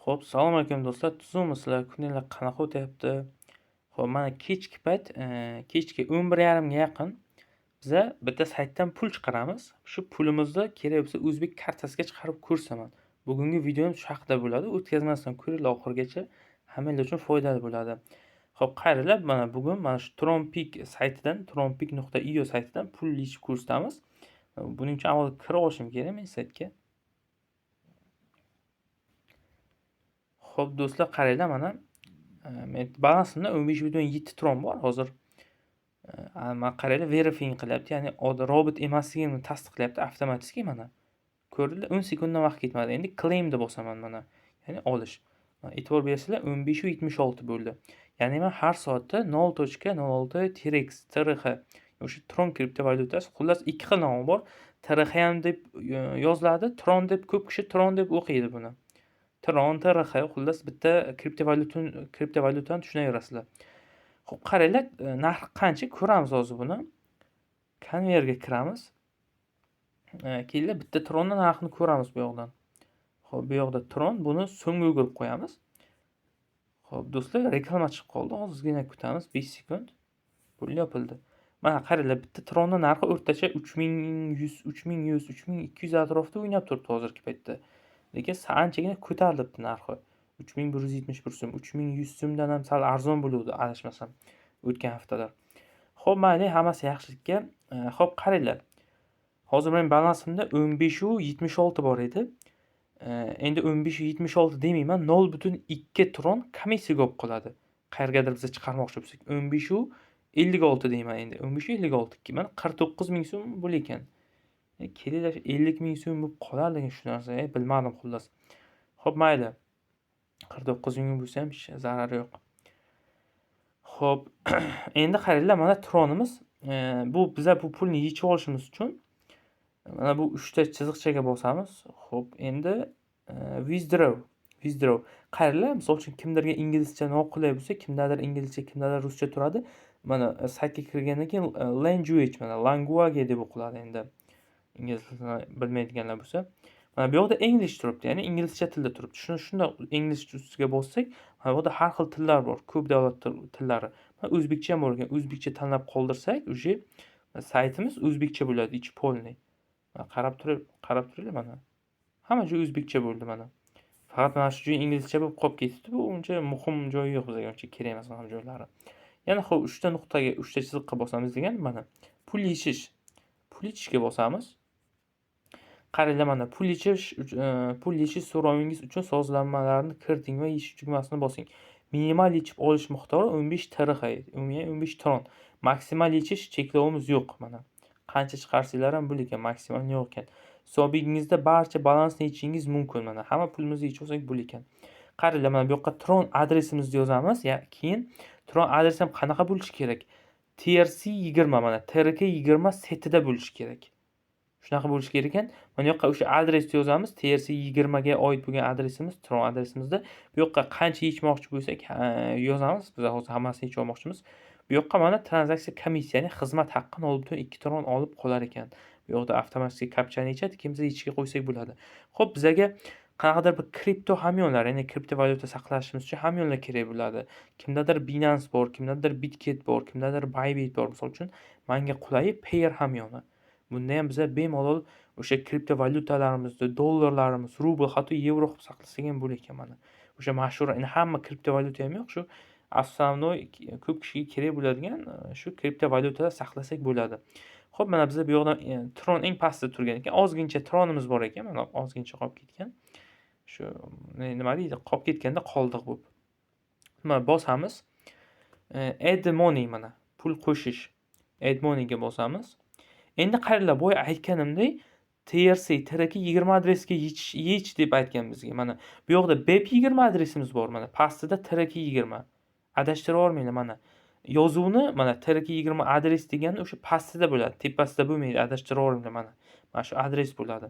Xo'p, assalomu alaykum do'stlar. Tuzukmisizlar? Kuninglar qanaqa o'tyapti? Xo'p, mana kechki payt, kechki 11:30 ga yaqin biza bitta saytdan pul chiqaramiz. Shu pulimizni kerak bo'lsa o'zbek kartasiga chiqarib ko'rsaman. Bugungi videom shu haqida bo'ladi. O'tkazmasdan ko'ringlar oxirigacha. Hammanglar uchun foydali bo'ladi. Xo'p, qaranglar, mana bugun mana shu TronPik saytidan, tronpik.io saytidan pul yechib ko'rsatamiz. Buning uchun avval kirib olishim kerak men saytga. Xo'p do'stlar, qaranglar, mana men balansimda 15,7 tron bor hozir. Mana qaranglar, verifying qilyapti, ya'ni robot emasligini tasdiqlayapti avtomatik mana. Ko'rdinglar, 10 sekunddan vaqt ketmadi. Endi claim'da bosaman mana. Ya'ni olish. E'tibor bersanglar 15,76 bo'ldi. Ya'ni men har soatda 0.06 TRX o'sha Tron kriptovalyutasi, xullas ikki xil nomi bor. TRX ham deb yoziladi, Tron deb ko'p kishi Tron deb o'qiydi buni. Tron, TRX, xullas bitta kriptovalyutani tushunaverasizlar. Xo'p, qaranglar, narxi qancha ko'ramiz hozir buni. Konverga kiramiz. Kelinglar, bitta Tronning narxini ko'ramiz bu yoqdan. Xo'p, bu yoqda Tron, buni so'mga o'girib qo'yamiz. Xo'p, do'stlar, reklama chiqib qoldi. Ozgina kutamiz, 5 sekund. Pul yopildi. Mana qaranglar, bitta Tronning narxi o'rtacha 3100, 3100, 3200 atrofida o'ynab turibdi hozirgi paytda. Lekin anchagina ko'tarilibdi narxi. 3171 so'm, 3100 so'mdan ham sal arzon bo'luvdi, adashmasam, o'tgan haftalar. Xo'p, mayli, hammasi yaxshilikka. Xo'p, qaranglar. Hozir men balansimda 15,76 bor edi. Endi 15,76 demayman, 0.2 tron komissiya bo'lib qoladi. Qayergadir biz chiqarmoqchi bo'lsak, 15,56 deyman endi. 15,56 mana 49 ming so'm bo'lar ekan. Kelinglar, 50 ming so'm bo'lib qolar degan shu narsa, bilmadim xullas. Xo'p, mayli. 49 ming bo'lsa ham hech zarari yo'q. Xo'p, endi qaranglar, mana Tronimiz, bu biza bu pulni yechib olishimiz uchun mana bu 3 ta chiziqchaga bosamiz. Xo'p, endi withdraw. Qaranglar, misol uchun kimlarga inglizcha noqulay bo'lsa, kimdadir inglizcha, kimdadir ruscha turadi. Mana saytga kirgandan keyin language, mana language deb o'qiladi endi. Ingliz tilini bilmaydiganlar bo'lsa. Mana bu yoqda English turibdi, ya'ni inglizcha tilda turibdi. Shunda English ustiga bossak, mana bu yerda har xil tillar bor, ko'p davlat tillari. Mana o'zbekcha ham bor ekan. O'zbekcha tanlab qoldirsak, o'sha saytimiz o'zbekcha bo'ladi, ichi polniy. Mana qarab turinglar mana. Hamma joy o'zbekcha bo'ldi mana. Faqat mana shu joy inglizcha bo'lib qolib ketdi. Bu uncha muhim joyi yo'q bizga, uncha kerak emas mana joylari. Yana xo'p, 3 ta nuqtaga, 3 ta chiziqqa bosamiz degan mana. Pul yechishga bosamiz. Qaranglar, mana pul yechish so'rovingiz uchun sozlanmalarni kiriting va yechish tugmasini bosing. Minimal yechib olish miqdori 15 TRX, umumiy 15 tron. Maksimal yechish cheklovimiz yo'q mana. Qancha chiqarsanglar ham bu ekan, maksimal yo'q ekan. Hisobingizda barcha balansni yechishingiz mumkin mana. Hamma pulimizni yechib olsak bu ekan. Qaranglar, mana bu yoqqa Tron adresimizni yozamiz. Keyin Tron adresi ham qanaqa bo'lishi kerak? TRC20 mana, TRK20 setida bo'lishi kerak. Shunaqa bo'lishi kerak ekan. Mana yoqqa o'sha adresni yozamiz. TRC20 ga oid bo'lgan adresimiz, Tron adresimizda. Bu yoqqa qancha yechmoqchi bo'lsak, yozamiz. Biz hozir hammasini yechib olmoqchimiz. Bu yoqqa mana tranzaksiya komissiyasi, ya'ni xizmat haqqi 0.2 tron olib qolar ekan. Bu yoqda avtomatik kapchani yechadi, kimsa yechishga qo'ysak bo'ladi. Xo'p, bizga qanaqadir bir kripto hamyonlar, ya'ni kriptovalyuta saqlashimiz uchun hamyonlar kerak bo'ladi. Kimdadir Binance bor, kimdadir Bitget bor, kimdadir Bybit bor. Misol uchun menga qulayi Payer hamyoni. Bunda ham biza bemalol o'sha kriptovalyutalarimizni, dollarlarimiz, rubl, hatto yevro qilib saqlasak ham bo'lar ekan mana. O'sha mashhur, ya'ni hamma kriptovalyuta ham yo'q, shu основной ko'p kishiga kerak bo'ladigan shu kriptovalyutalar saqlasak bo'ladi. Xo'p, mana biz bu yoqdan Tron eng pastda turgan ekan. Ozgincha Tronimiz bor ekan, mana ozgincha qolib ketgan. Shu nima deydi, qolib ketganda qoldiq bu. Mana bosamiz. Add money, mana pul qo'shish. Add money ga bosamiz. Endi qaranglar, boya aytganimdek, TRK20 adresiga yech deb aytgan bizga. Mana bu yoqda BEP20 adresimiz bor mana. Pastida TRK20. Adashtirib olmanglar mana. Yozuvni mana TRK20 adres degani o'sha pastida bo'ladi, tepasida bo'lmaydi. Adashtirib olmanglar mana. Mana shu adres bo'ladi.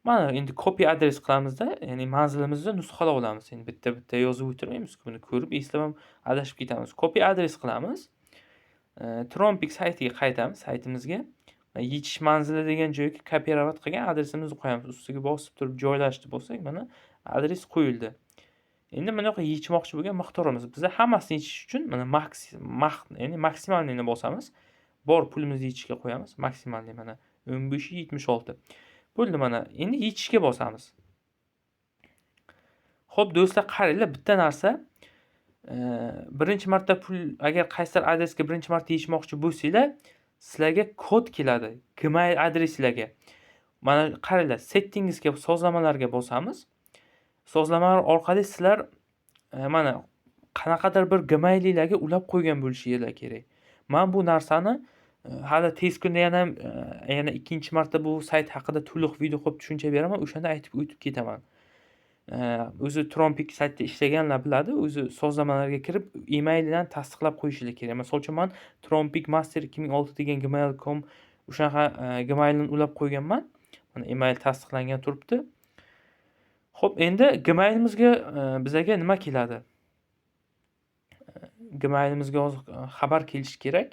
Mana endi copy adres qilamizda, ya'ni manzilimizni nusxalab olamiz. Endi bitta yozib o'tirmaymiz-ku, buni ko'rib eslab ham adashib ketamiz. Copy adres qilamiz. TronPik saytiga qaytamiz, saytimizga. Yechish manzili degan joyga kopirovat qilgan adresimizni qo'yamiz. Ustiga bosib turib joylashni bo'lsak, mana adres qo'yildi. Endi bunaqa yechmoqchi bo'lgan miqdorimiz. Biza hammasini yechish uchun mana ya'ni maksimalniyni bosamiz. Bor pulimizni yechishga qo'yamiz. Maksimalniy mana 15.76. Bo'ldi mana. Endi yechishga bosamiz. Xo'p do'stlar, qaranglar, bitta narsa. Birinchi marta pul agar qaysidir adresga birinchi marta yechmoqchi bo'lsanglar, sizlarga kod keladi. Gmail adresingizga. Mana qaranglar, settingsga, sozlamalarga bosamiz. Sozlamalar orqali sizlar mana qanaqadir bir gmailinglarga ulab qo'ygan bo'lishinglar kerak. Men bu narsani hali tez kunda yana ikkinchi marta bu sayt haqida to'liq video qilib tushuncha beraman. O'shanda aytib o'tib ketaman. O'zi Trompik saytda ishlaganlar biladi. O'zi sozlamalarga kirib emailidan tasdiqlab qo'yishingiz kerak. Masalan uchun men trompikmaster2006 degan gmail.com o'shaqa gmailni ulab qo'yganman. Mana email tasdiqlangan turibdi. Xo'p, endi gmailimizga bizaga nima keladi? Gmailimizga hozir xabar kelishi kerak.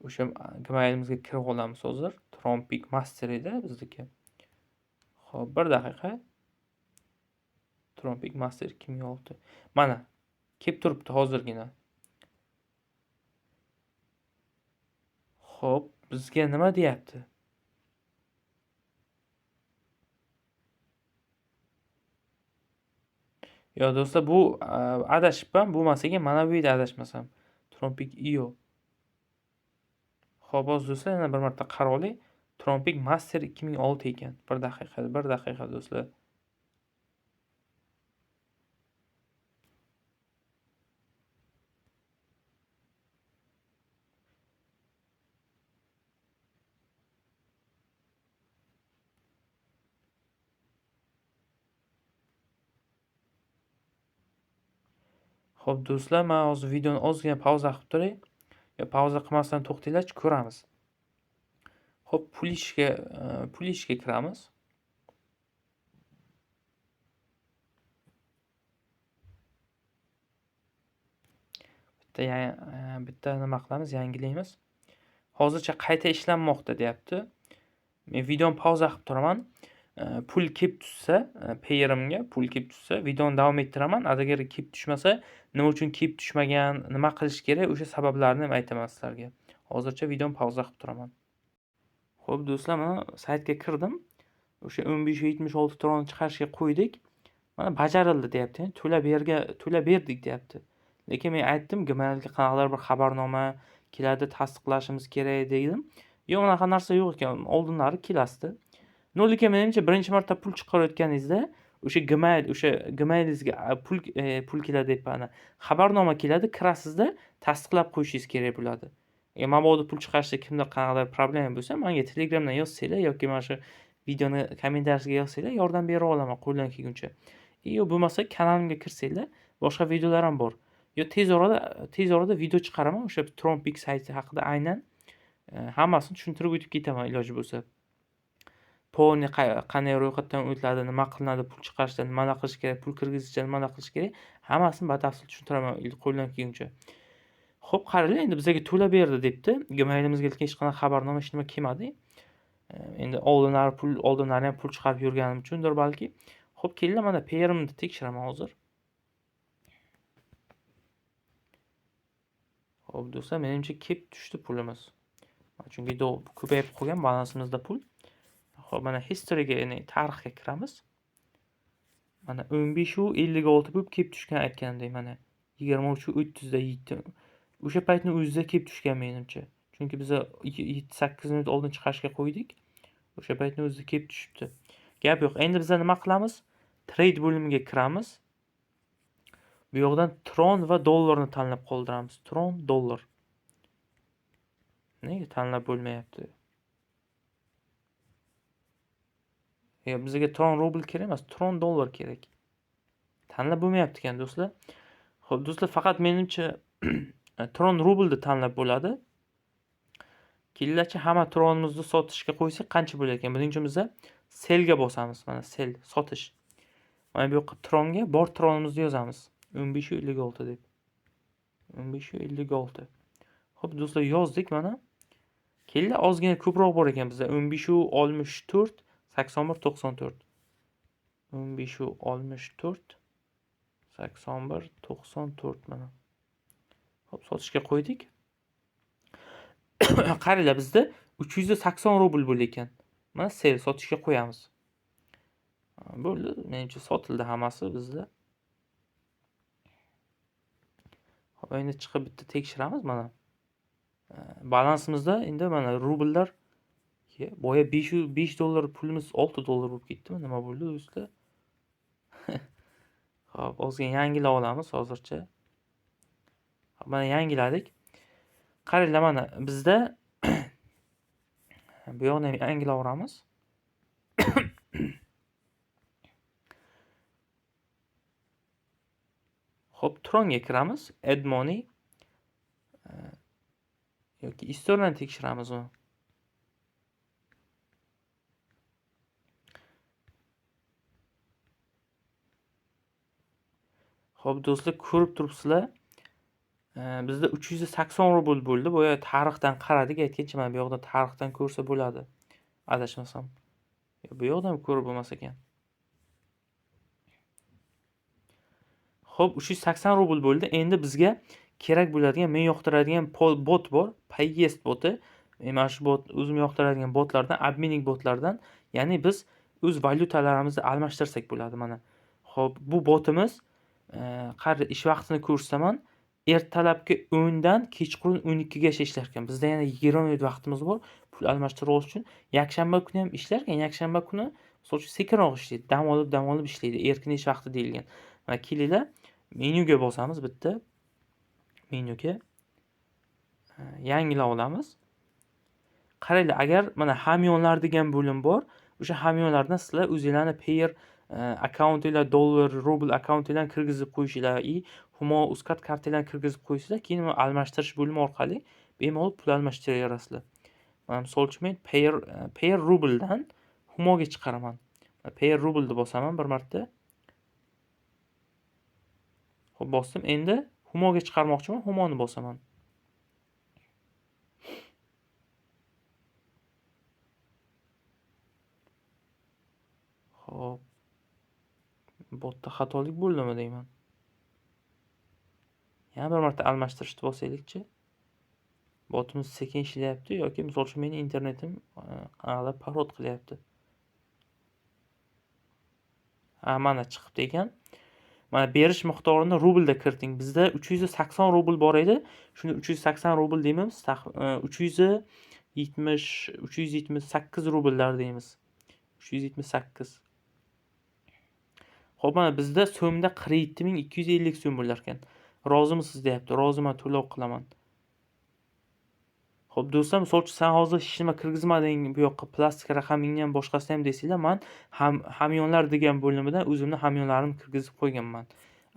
O'sha gmailimizga kirib olamiz hozir. Trompikmaster edi bizniki. Xo'p, bir daqiqa. Trompikmaster 2006. Mana kelib turibdi hozirgina. Xo'p, bizga nima deyapti? Yo do'stlar, bu adashibman. Bo'lmasa ekan mana bu yerda adashmasam. Trompik.io. Xo'p, hozir do'stlar yana bir marta qarab oling. Trompikmaster 2006 ekan. Bir daqiqa do'stlar. Xo'p do'stlar, men hozir videoni ozgina pauza qilib turay. Yo, pauza qilmasdan to'xtanglarchi, ko'ramiz. Xo'p, pul ishga kiramiz. Bitta nima qilamiz, yangilaymiz. Hozircha qayta ishlanmoqda deyapti. Men videoni pauza qilib turaman. Pul kelib tushsa, payerimga pul kelib tushsa, videoni davom ettiraman. Agar kelib tushmasa, nima uchun kelib tushmagan, nima qilish kerak, o'sha sabablarni ham aytaman sizlarga. Hozircha videoni pauza qilib turaman. Xo'p do'stlar, mana saytga kirdim. O'sha 15.76 tron chiqarishga qo'ydik. Mana bajarildi deyapti. To'lab berdik deyapti. Lekin men aytdim, gmailga qanaqadir bir xabarnoma keladi, tasdiqlashimiz kerak dedim. Yo'q, unaqa narsa yo'q ekan. Oldinlari kelasdi. Lekin menimcha birinchi marta pul chiqarayotganingizda o'sha gmailingizga pul keladi deb xabarnoma keladi, kirasizda tasdiqlab qo'yishingiz kerak bo'ladi. Mabodo pul chiqarishda kimdir qanaqadir problema bo'lsa, menga Telegramdan yozsanglar yoki mana shu videoni kommentariyasiga yozsanglar, yordam bera olaman qo'ldan kelguncha. Yo bo'lmasa kanalimga kirsanglar, boshqa videolar ham bor. Yo tez orada video chiqaraman o'sha Trompik sayti haqida aynan hammasini tushuntirib o'tib ketaman iloji bo'lsa. Pulni qanday ro'yxatdan o'tiladi, nima qilinadi, pul chiqarishda nimalar qilish kerak, pul kirgizishda nimalar qilish kerak, hammasini batafsil tushuntiraman qo'ldan kelguncha. Xo'p, qaranglar, endi bizga to'lab berdi debdi. Gmailimizga hech qanday xabarnoma hech nima kelmadi. Endi oldinlari ham pul chiqarib yurganim uchundir balki. Xo'p, kelinglar, mana payerimni tekshiraman hozir. Xo'p do'stlar, menimcha kelib tushdi pulimiz. Chunki ko'payib qolgan balansimizda pul. Xo'p, mana historyga, ya'ni tarixga kiramiz. Mana 15.56 bo'lib kelib tushgan aytgandek, mana 23.30 da yetdi. O'sha paytning o'zida kelib tushgan menimcha. Chunki biz 7-8 minut oldin chiqarishga qo'ydik. O'sha paytning o'zida kelib tushibdi. Gap yo'q. Endi biz nima qilamiz? Trade bo'limiga kiramiz. Bu yoqdan tron va dollarni tanlab qoldiramiz. Tron, dollar. Nega tanlab bo'lmayapti? Bizga tron rubl kerak emas, tron dollar kerak. Tanlab bo'lmayapti ekan do'stlar. Xo'p do'stlar, faqat menimcha tron rublni tanlab bo'ladi. Kelinglarchi hamma tronimizni sotishga qo'ysak qancha bo'lar ekan? Buning uchun biz sellga bosamiz. Mana sell, sotish. Mana bu yoqqa tronga bor tronimizni yozamiz. 15.56 deb. 15.56. Xo'p do'stlar, yozdik mana. Kelinglar, ozgina ko'proq bor ekan bizda. 15.64 81.94. 15.64 81.94 mana. Hop, sotishga qo'ydik. Qaranglar, bizda 380 rubl bo'lar ekan. Mana sel sotishga qo'yamiz. Bo'ldi. Menimcha sotildi hammasi bizda. Hop, endi chiqib bitta tekshiramiz mana. Balansimizda endi mana rubllar boya 5 dollar pulimiz 6 dollar bo'lib ketdimi? Nima bo'ldi do'stlar? Hop, ozgina yangilab olamiz hozircha. Mana yangiladik. Qaranglar, mana bizda bu yoqni ham yangilaveramiz. Hop, Tronga kiramiz. Add money yoki istorani tekshiramiz uni. Hop do'stlar, ko'rib turibsizlar. Bizda 380 rubl bo'ldi. Boya tarixdan qaradik, aytgancha mana bu yoqda tarixdan ko'rsa bo'ladi. Adashmasam. Bu yoqdan ko'rib bo'lmas ekan. Hop, 380 rubl bo'ldi. Endi bizga kerak bo'ladigan, men yoqtiradigan bot bor. Payest boti. Mana shu bot o'zim yoqtiradigan botlardan, admining botlardan, ya'ni biz o'z valyutalarimizni almashtirsak bo'ladi mana. Hop, bu botimiz qara ish vaqtini ko'rsaman. Ertalabki 10 dan kechqurun 12 gacha ishlar ekan. Bizda yana 20 minut vaqtimiz bor pul almashtira olish uchun. Yakshanba kuni ham ishlar ekan. Yakshanba kuni so'ch sekinroq ishlaydi. Dam olib ishlaydi. Erkin ish vaqti deyilgan. Mana kelinglar, menyuga bosamiz bitta. Menyuga yangilab olamiz. Qaranglar, agar mana hamyonlar degan bo'lim bor. O'sha hamyonlardan sizlar o'zingizlarning payer akkauntinglar, dollar, rubl akkauntinglarni kirgizib qo'yishinglar va Humo Uzcard kartalarni kirgizib qo'yishinglar, keyin almashtirish bo'limi orqali bemalol pul almashtiraverasizlar. Mana misol uchun men payer rubldan Humoga chiqaraman. Payer rublni bosaman bir marta. Xo'p, bosdim. Endi Humoga chiqarmoqchiman, Humoni bosaman. Xo'p. Botda xatolik bo'ldimi deyman. Yana bir marta almashtirishni bosaylikchi. Botimiz sekin ishlayapti yoki misol uchun mening internetim qanaqadir parod qilyapti. Mana chiqibdi ekan. Mana berish miqdorini rublda kiriting. Bizda 380 rubl bor edi. Shuni 380 rubl deymiz. 378 rubllar deymiz. 378. Xo'p, mana bizda so'mda 47250 so'm bo'lar ekan. Rozimisiz deyapti. Roziman, to'lov qilaman. Xo'p do'stlar, misol uchun sen hozir hech nima kirgizmading bu yoqqa, plastik raqamingni ham boshqasini ham desanglar, men hamyonlar degan bo'limidan o'zimni hamyonlarimni kirgizib qo'yganman.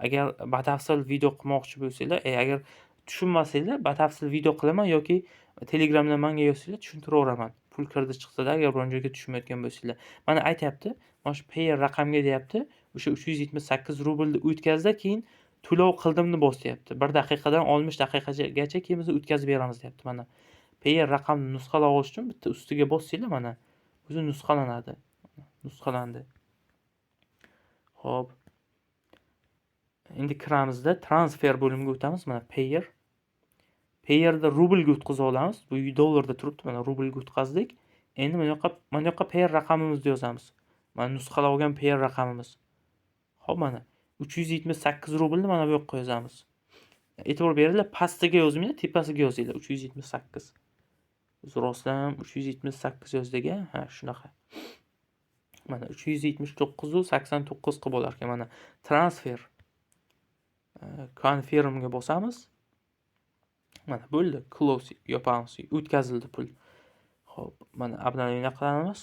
Agar batafsil video qilmoqchi bo'lsanglar, agar tushunmasanglar, batafsil video qilaman yoki Telegramdan menga yozsanglar tushuntiraman. Pul kirdi chiqdi-da, agar biron joyga tushunmayotgan bo'lsanglar. Mana aytayapti, mana shu payer raqamga deyapti, o'sha 378 rublni o'tkazdi, keyin to'lov qildimni bosyapti. 1 daqiqadan 60 daqiqagacha keyin biz o'tkazib beramiz deyapti. Mana payer raqamni nusxalab olish uchun bitta ustiga bossanglar, mana o'zi nusxalanadi. Nusxalandi. Xo'p. Endi kiramizda transfer bo'limiga o'tamiz. Mana payer. Payerda rublga o'tkazib olamiz. Bu dollarda turibdi. Mana rublga o'tkazdik. Endi mana yoqqa payer raqamimizni yozamiz. Mana nusxalab olgan payer raqamimiz. Xo'p, mana 378 rublni mana bu yoqqa yozamiz. E'tibor beringlar, pastiga yozmanglar, tepasiga yozinglar 378. Biz rostlam 378 yozdik a? Ha, shunaqa. Mana 379.89 qilib bo'lar ekan. Mana transfer confirmga bosamiz. Mana bo'ldi. Close yopamiz. O'tkazildi pul. Xo'p, mana obnovleniya qilamiz.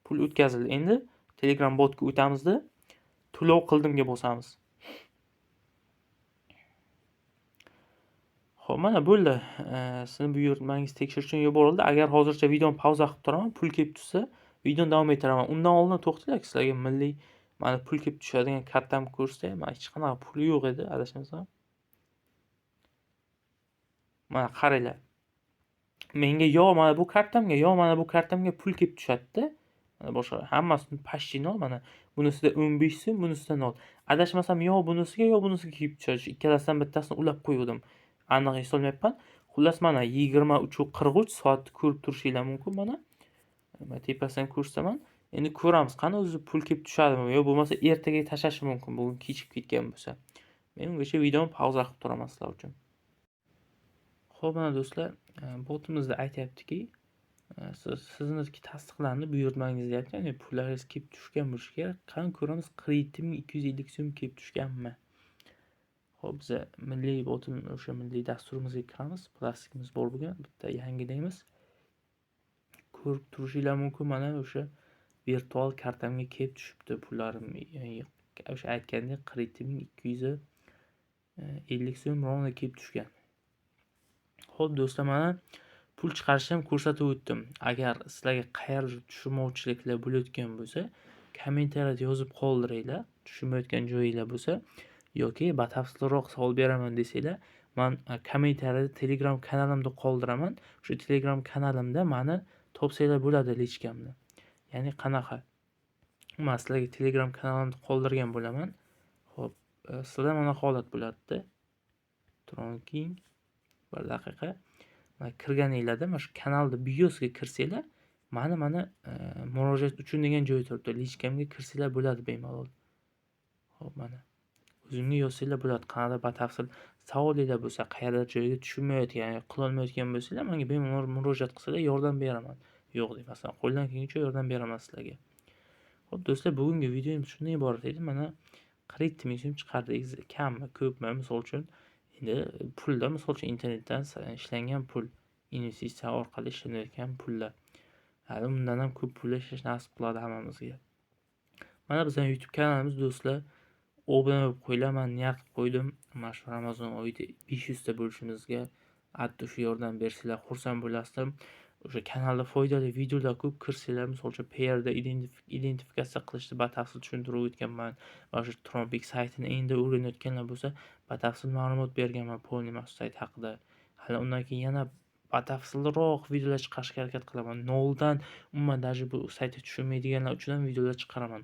Pul o'tkazildi. Endi Telegram botga o'tamizda to'lov qildimga bosamiz. Xo'p, mana bo'ldi. Sizni buyurtmangiz tekshirish uchun yuborildi. Agar hozircha videoni pauza qilib turaman, pul kelib tushsa, videoni davom ettiraman. Undan oldin to'xtanglar, sizlarga milliy mana pul kelib tushadigan kartamni ko'rsatay. Mana hech qanaqa pul yo'q edi, adashmasam. Mana qaranglar. Menga yo mana bu kartamga pul kelib tushadi-da. boshqa hammasini почти nol mana. Bunisida 15 so'm, bunisida nol. Adashmasam yo bunisiga, yo bunisiga kelib tushadi. Shu ikkalasidan bittasini ulab qo'ygandim. Aniq eslolmayapman. Xullas mana 23:43 soatni ko'rib turishinglar mumkin mana. Mana tepasidan ko'rsaman. Endi ko'ramiz qani o'zi pul kelib tushadimi yo bo'lmasa ertaga tashlashi mumkin bugun kechib ketgan bo'lsa. Men ungacha videoni pauza qilib turaman sizlar uchun. Xo'p, mana do'stlar, botimizda aytyaptiki, sizniki tasdiqlandi buyurtmangiz deyapti. Ya'ni pullaringiz kelib tushgan bo'lishi kerak. Qani ko'ramiz 47.250 so'm kelib tushganmi? Xo'p, biz milliy botim o'sha milliy dasturimizga kiramiz. Plastikimiz bor bo'lgan, bitta yangilaymiz. Ko'rib turishinglar mumkin mana o'sha virtual kartamga kelib tushibdi pullarim. O'sha aytgandek 47.250 so'm rovna kelib tushgan. Xo'p do'stlar, mana pul chiqarishni ham ko'rsatib o'tdim. Agar sizlarga qayerdir tushunmovchiliklar bo'layotgan bo'lsa, kommentariyada yozib qoldiringlar. Tushunmayotgan joyinglar bo'lsa yoki batafsilroq savol beraman desanglar, men kommentariyada Telegram kanalimda qoldiraman. O'sha Telegram kanalimda meni topsanglar bo'ladi lichkamni. Ya'ni qanaqa? Men sizlarga Telegram kanalimda qoldirgan bo'laman. Xo'p, sizlarda mana holat bo'ladida. Tronking bir daqiqa. Mana kirganinglarda mana shu kanalda biosiga kirsanglar, mana murojaat uchun degan joy turibdi. Lichkamga kirsanglar bo'ladi bemalol. Xo'p, mana o'zimga yozsanglar bo'ladi. Qanday batafsil savolinglar bo'lsa, qayerda joyga tushunmayotgan, qilolmayotgan bo'lsanglar, menga bemalol murojaat qilsanglar yordam beraman. Yo'q demasam, qo'ldan kelguncha yordam beraman sizlarga. Xo'p do'stlar, bugungi videoim shundan iborat edi. Mana 40 ming so'm chiqardik. Kammi, ko'pmi? Misol uchun endi pulda, misol uchun internetdan ishlangan pul, investitsiya orqali ishlanayotgan pullar. Hali undan ham ko'p pul ishlash nasib qiladi hammamizga. Mana bizning YouTube kanalimiz do'stlar, obuna bo'lib qo'yinglar. Men niyat qilib qo'ydim. Mana shu Ramazon oyida 500 ta bo'lishimizga atto shu yordam bersanglar xursand bo'lasizlar. O'sha kanalda foydali videolar ko'p kirsanglar, misol uchun PR da identifikatsiya qilishni batafsil tushuntirib o'tganman. Va shu Trompik saytini endi o'rganayotganlar bo'lsa, batafsil ma'lumot berganman Polni sayt haqida. Hali undan keyin yana batafsilroq videolar chiqarishga harakat qilaman. Noldan umuman даже bu saytga tushunmaydiganlar uchun ham videolar chiqaraman.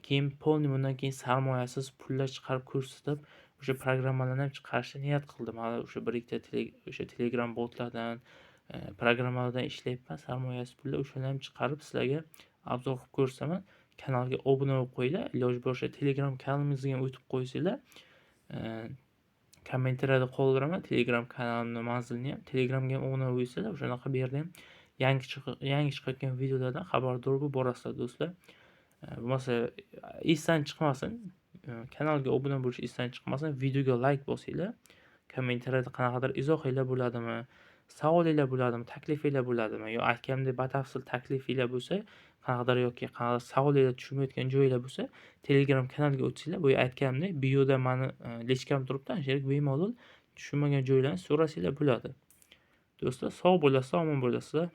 Keyin Polni bundan keyin sarmoyasiz pullar chiqarib ko'rsatib, o'sha programmalarni ham chiqarishni niyat qildim. Hali o'sha bir ikkita o'sha Telegram botlardan, programmalardan ishlayapman. Sarmoyasiz pullar o'shani ham chiqarib sizlarga obzor qilib ko'rsaman. Kanalga obuna bo'lib qo'yinglar. Iloji boricha Telegram kanalimizga ham o'tib qo'ysanglar, kommentariyada qoldiraman. Telegram kanalimni manzilini ham, Telegramga ham obuna bo'lsanglar, o'shanaqa bu yerda ham yangi chiqayotgan videolardan xabardor bo'lib borasizlar do'stlar. Bo'lmasa esdan chiqmasin, kanalga obuna bo'lish esdan chiqmasin, videoga like bosinglar, kommentariyada qanaqadir izohinglar bo'ladimi, savolinglar bo'ladimi, taklifinglar bo'ladimi, yo aytganimdek batafsil taklifinglar bo'lsa, qanaqadir yoki qanaqadir savolinglar tushunmayotgan joylar bo'lsa, Telegram kanaliga o'tsanglar, bu aytganimdek bioda meni lichkam turibdi, o'sha yerga bemalol tushunmagan joylarni so'rasanglar bo'ladi. Do'stlar, sog' bo'lasizlar, omon bo'lasizlar.